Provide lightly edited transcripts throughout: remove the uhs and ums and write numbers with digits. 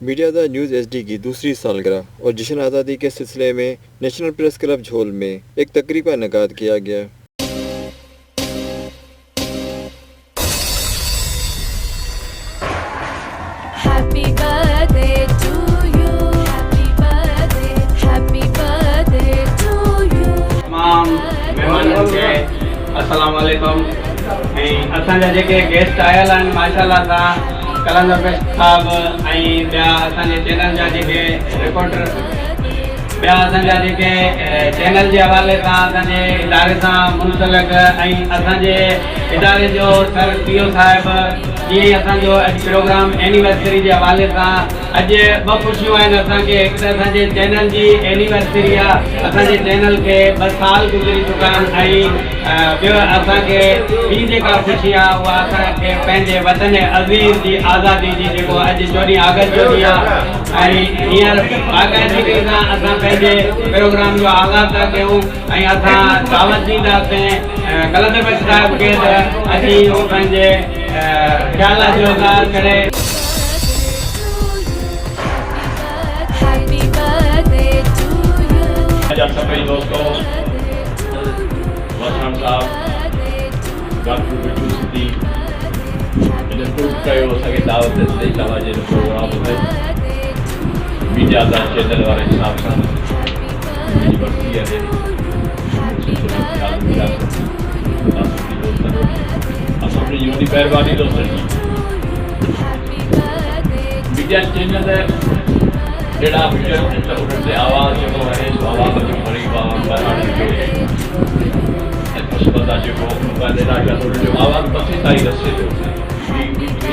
Media the news HD की दूसरी सालगिरह और जश्न आज़ादी के सिलसिले में नेशनल प्रेस क्लब झोल में एक तकरीब का इनेकाद किया गया। तमाम मेहमाननि खे अस्सलाम वालेकुम। ऐं असांजा जेके गेस्ट आयल आहिनि माशाअल्लाह सां कलंदर बेस्ट साहब ऐं ॿिया असांजे चैनल जा जेके रिपोर्टर ॿिया असांजा जेके चैनल जे हवाले सां असांजे इदारे सां मुंसलिक ऐं असांजे इदारे जो सर पीओ साहिब जीअं असांजो अॼु प्रोग्राम एनिवर्सरी जे हवाले सां अॼु ॿ ख़ुशियूं आहिनि असांखे। हिकु त असांजे चैनल जी एनिवर्सरी आहे, असांजे चैनल खे 2 साल गुज़री चुका आहिनि ऐं ॿियो असांखे ॿी जेका ख़ुशी आहे उहा असांखे पंहिंजे वतन अज़ीज़ जी आज़ादी जी जेको अॼु 14 अगस्त जो ॾींहुं आहे ऐं हींअर बाक़ाइदगी सां असां पंहिंजे प्रोग्राम जो आगाज़ था कयूं ऐं असां दावत ॾींदासीं कलंदर बेस्ट साहिब खे त अची उहो पंहिंजे ख़्याल जो इज़हार करे। सभी दोस्तों वसण साहब डॉक्टर बिट्टू सिद्दीक इन प्रूव कयो असांखे दावत ॾेई तव्हांजे प्रोग्राम में मीडिया दा चैनल वारे हिसाब सां मुंहिंजी वरती आहे असांजी वॾी महिरबानी दोस्तनि जी। मीडिया चैनल जहिड़ा हुजनि त उन्हनि ते आवाज़ जेको आहे आवाज़ जो ग़रीब आवाज़ ॿारनि खे ऐं मुस्बत आहे जेको उन्हनि जो आवाज़ मथे ताईं रसे थो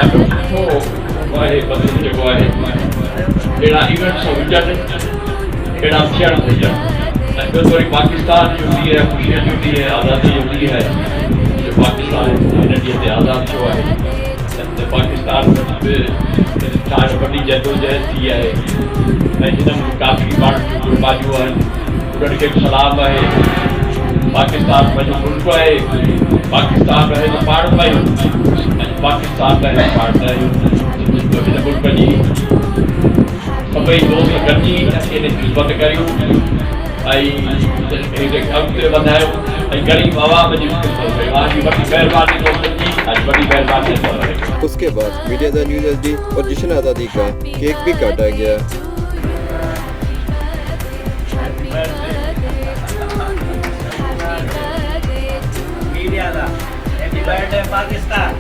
ॾाढो सुठो आहे बदिल जेको आहे अहिड़ा इवेंट्स हुजनि अहिड़ा थियण घुरिजनि। ऐं ॿियो वरी पाकिस्तान जो ॾींहुं आहे, ख़ुशीअ जो ॾींहुं आहे, आज़ादी जो ॾींहुं आहे जो पाकिस्तान हिन ॾींहं ते आज़ादु थियो आहे ऐं पाकिस्तान में ॾाढी वॾी जदोजहद थी आहे ऐं हिन में काफ़ी माण्हुनि जूं कुर्बानियूं आहिनि, उन्हनि खे सलाम आहे। पाकिस्तान पंहिंजो मुल्क आहे, पाकिस्तान रहे त पाण बि आहियूं ऐं पाकिस्तान रहे पाण न आहियूं। हिन मुल्क जी सभई दोस्त गॾिजी इन ख़िदमत करियूं ऐं अॻिते वधायूं ऐं ग़रीब आवाम जी ख़िदमत कयूं। वॾी महिरबानी दोस्तनि जी, अॼु वॾी महिरबानी। उसके बाद मीडिया द न्यूज़ एचडी और जश्न आज़ादी का केक भी काटा गया। मीडिया दा हैप्पी बर्थडे पाकिस्तान।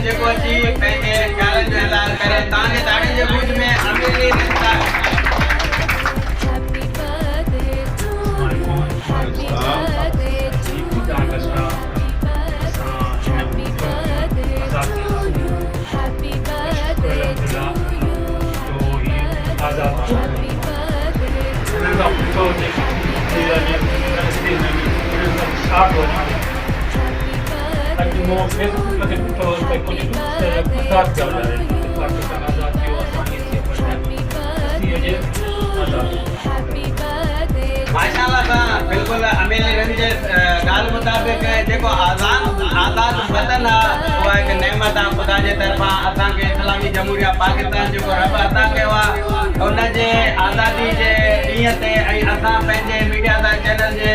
जेको अची पंहिंजे ख़्यालनि जो इज़हार करे तव्हांजे दाढ़ी जे बूथ में अमीरी माशाअल्लाह सां बिल्कुलु अमीरी रंज ॻाल्हि मुताबिक़ जेको आज़ाद वतन आहे उहा हिकु नेमत आहे ख़ुदा जे तरफ़ां असांखे इस्लामी जमहूरिया पाकिस्तान जेको रब अता कयो आहे उनजे आज़ादी जे ॾींहं ते ऐं असां पंहिंजे मीडिया दा चैनल जे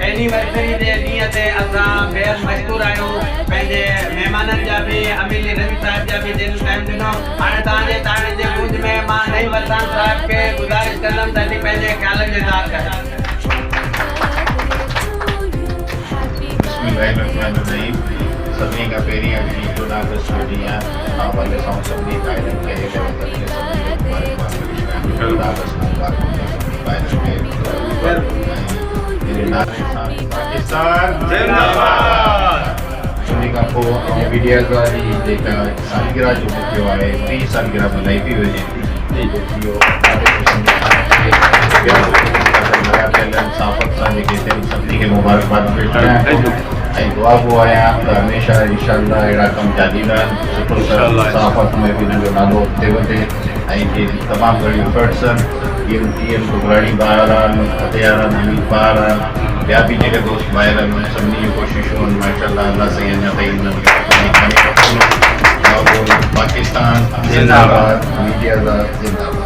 एनिवर्सरी जे ॾींहं ते असां बेहद मशहूरु आहियूं। पंहिंजे महिमाननि जा बि अमीर रवि साहिब जा बि दिलि टाइम ॾिनो। हाणे तव्हांजे ताणे जे गूंज में मां नई वरसान साहिब खे गुज़ारिश कंदुमि त पंहिंजे ख़्यालनि जे इज़हार कनि। बिस्मिल्लाहिर्रहमानिर्रहीम। सभिनी खां पहिरीं अॼु 14 अगस्त जो ॾींहुं आहे। हवाले सां सभिनी क़ाइदनि खे पाकिस्तान जिंदाबाद। उन खां पोइ मीडिया वारी जेका सालगिरह जो मौक़ो आहे 30 सालगिरह मल्हाई थी वञे साफ़त सां जेके सभिनी खे मुबारकबाद पेश कयां ऐं दुआ पोइ आहियां त हमेशह इंशाअल्लाह अहिड़ा कम जारी रहनि। सुठो साफ़त में बि हिननि जो नालो अॻिते वधे ऐं जे तमामु घणी एफर्ट्स आहिनि टीएम टुकराणी ॿार आहिनि हथियार आहिनि हमीद ॿार आहिनि ॿिया बि जेके दोस्त ॿाहिरि आहिनि उन सभिनी जूं कोशिशूं आहिनि माशाअल्लाह अल्लाह साईं अञा ताईं हिननि खे पाकिस्तान जिंदाबाद मीडिया जिंदाबाद।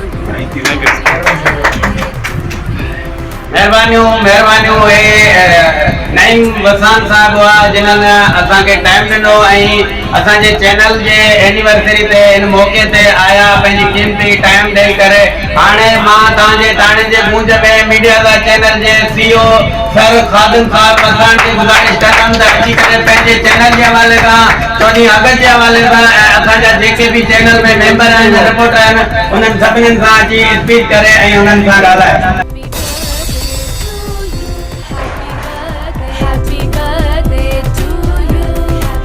महिरबानियूं हे नईम वसान साहिब हुआ जिन्हनि असांखे टाइम ॾिनो ऐं असांजे चैनल जे एनिवर्सरी ते इन मौक़े ते आया पंहिंजी कीमती टाइम ॾेई करे। हाणे मां तव्हांजे ताणे जे गूंज में मीडिया दा चैनल जे CEO सर खादिम साहिब असांखे गुज़ारिश कंदुमि त अची करे पंहिंजे चैनल जे हवाले सां 14 अगस्त जे हवाले सां ऐं असांजा जेके बि चैनल में मेंबर आहिनि रिपोर्टर आहिनि उन्हनि सभिनीनि सां अची स्पीच करे ऐं उन्हनि सां ॻाल्हाए।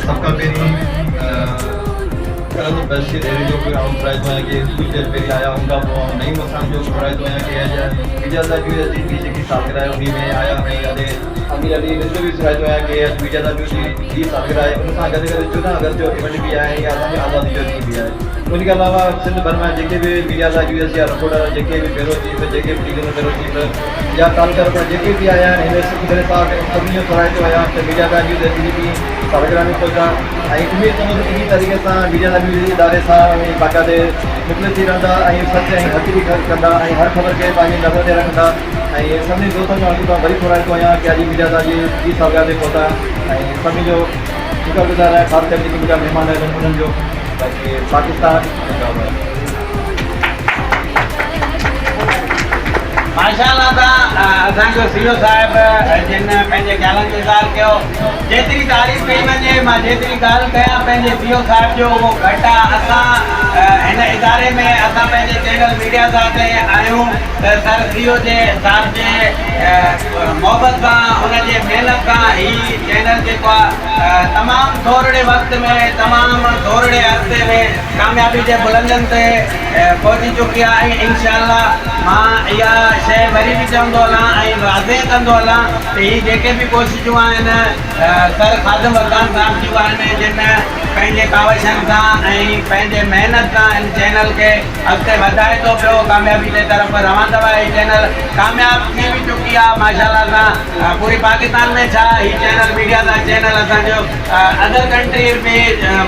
सबका पहिरीं कलंदर बेस्ट एरिया जो कोई आउट प्राइज में कि कुछ देर पहले आया उनका वो नई मसान जो प्राइज में कि इजाज़त भी की जेकी सालगिरह है उन्हीं में आया है अदे अमीर अली रिजो भी प्राइज में कि इजाज़त भी सालगिरह है उन सां गॾु 14 अगस्त जो इवेंट भी आहे या असांजी आज़ादी जो ॾींहुं बि आहे। उन खां अलावा सिंध भर में जेके भी मीडिया दा यूएस या रिपोर्टर जेके भी ब्यूरो चीफ जेके भी टीवी ब्यूरो चीफ या तालकर जेके भी आया आहिनि हिन सिलसिले सां सभिनी जो सराहतो आहियां त मीडिया दा न्यूज़ एजेंसी भी सालगिरह में पहुचा ऐं उम्मीद कंदो त इन तरीक़े सां मीडिया दा न्यूज़ इदारे सां बाक़ाइदे मुख़लिस थी रहंदा ऐं सच ऐं हक़ बि कंदा ऐं हर ख़बर खे पंहिंजी नज़र ते रखंदा ऐं सभिनी दोस्तनि खां अॻु वरी थोराईंदो आहियां कि अॼु मीडिया दा जी सालगिरह ते पहुता ऐं सभिनी जो शुक्रगुज़ार आहे ख़ासि करे जेके मुंहिंजा महिमान आहिनि उन्हनि जो बाक़ी पाकिस्तान जिंदाबाद। माशाअल्लाह असांजो CEO साहिब जिन पंहिंजे ख़्यालनि जो इज़हार कयो। जेतिरी तारीफ़ कई वञे मां जेतिरी ॻाल्हि कयां पंहिंजे CEO साहिब जो उहो घटि आहे। असां हिन इदारे में असां पंहिंजे चैनल मीडिया सां आहियूं त सर CEO जे साहिब जे मोहबत सां हुनजे महिनत सां ही चैनल जेको आहे तमामु थोरे वक़्त में तमामु थोरे अरसे में कामयाबी जे बुलंदनि ते पहुची चुकी आहे ऐं इंशाअल्लाह मां इहा शइ वरी बि चवंदो हलां ऐं वाज़े कंदो हलां त हीअ जेके बि कोशिशूं आहिनि सर खादिम वरसान साहिब जूं आहिनि जिन पंहिंजे कावशनि सां ऐं पंहिंजे महिनत सां हिन चैनल खे अॻिते वधाए थो पियो कामयाबी जे तरफ़ रहंदो आहे। हीअ चैनल कामयाब थी बि चुकी आहे माशाअल्लाह सां पूरी पाकिस्तान में छा हीअ चैनल मीडिया दा चैनल असांजो अदर कंट्री में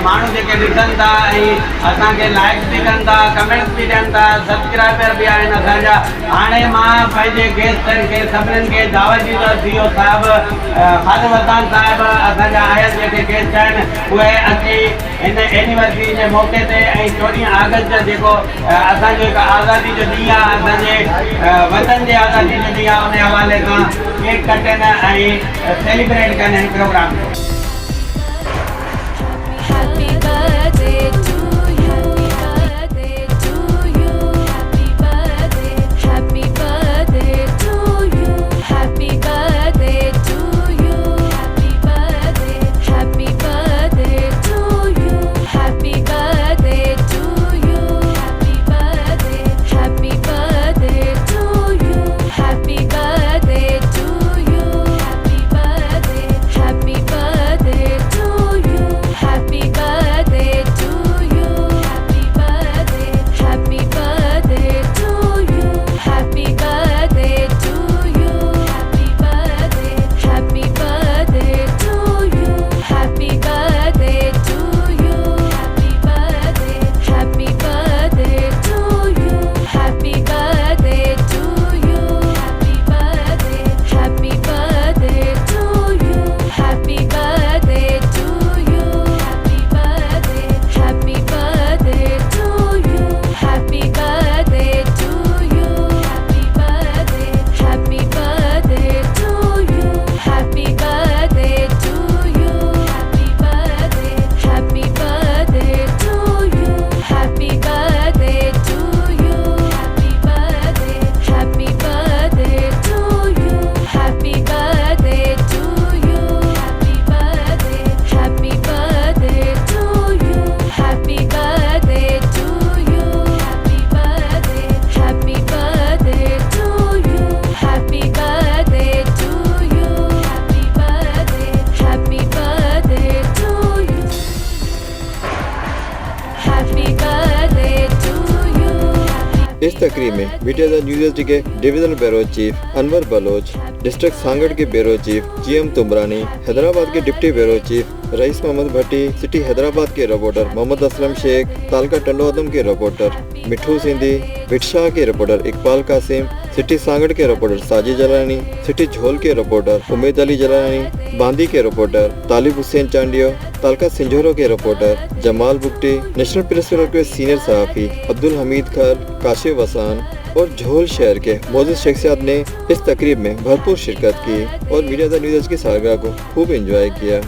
माण्हू जेके ॾिसनि था ऐं असांखे लाइक्स बि कनि था कमेंट्स बि ॾियनि था सब्सक्राइबर बि आहिनि असांजा। हाणे मां पंहिंजे गेस्टनि खे सभिनीनि खे दावत ॾींदो CEO साहिब खादिम वरसान साहिब असांजा आयल जेके गेस्ट आहिनि उहे अची हिन एनिवर्सरी जे मौक़े ते ऐं 14 अगस्त जेको असांजो हिकु आज़ादी जो ॾींहुं आहे असांजे वतन जे आज़ादी जो ॾींहुं आहे उन हवाले सां केक कटनि ऐं सेलिब्रेट कनि हिन प्रोग्राम खे। Happy birthday इस तकरीब में मीडिया यूनिवर्सिटी के डिविजनल ब्यूरो चीफ अनवर बलोच, डिस्ट्रिक्ट सांगड़ के ब्यूरो चीफ GM तुमरानी, हैदराबाद के deputy bureau chief rice Mohammad भट्टी, सिटी हैदराबाद के रिपोर्टर मोहम्मद असलम शेख, तालका टंडोआदम के रिपोर्टर मिठू सिंधी, विटशाह के रिपोर्टर इकबाल कासिम, सिटी सांगड़ के रिपोर्टर साजिद जलानी, सिटी झोल के रिपोर्टर उमेद अली जलानी, बांदी के रिपोर्टर तालिब हुसैन चांडियो, तालका सिंजोरो के रिपोर्टर जमाल बुगटी, नेशनल प्रेस क्लब के सीनियर सहाफ़ी अब्दुल हमीद खर, काशिफ वसान और झोल शहर के मौजूद शख्सियात ने इस तकरीब में भरपूर शिरकत की और मीडिया न्यूज़ की सालगिरह को खूब एंजॉय किया।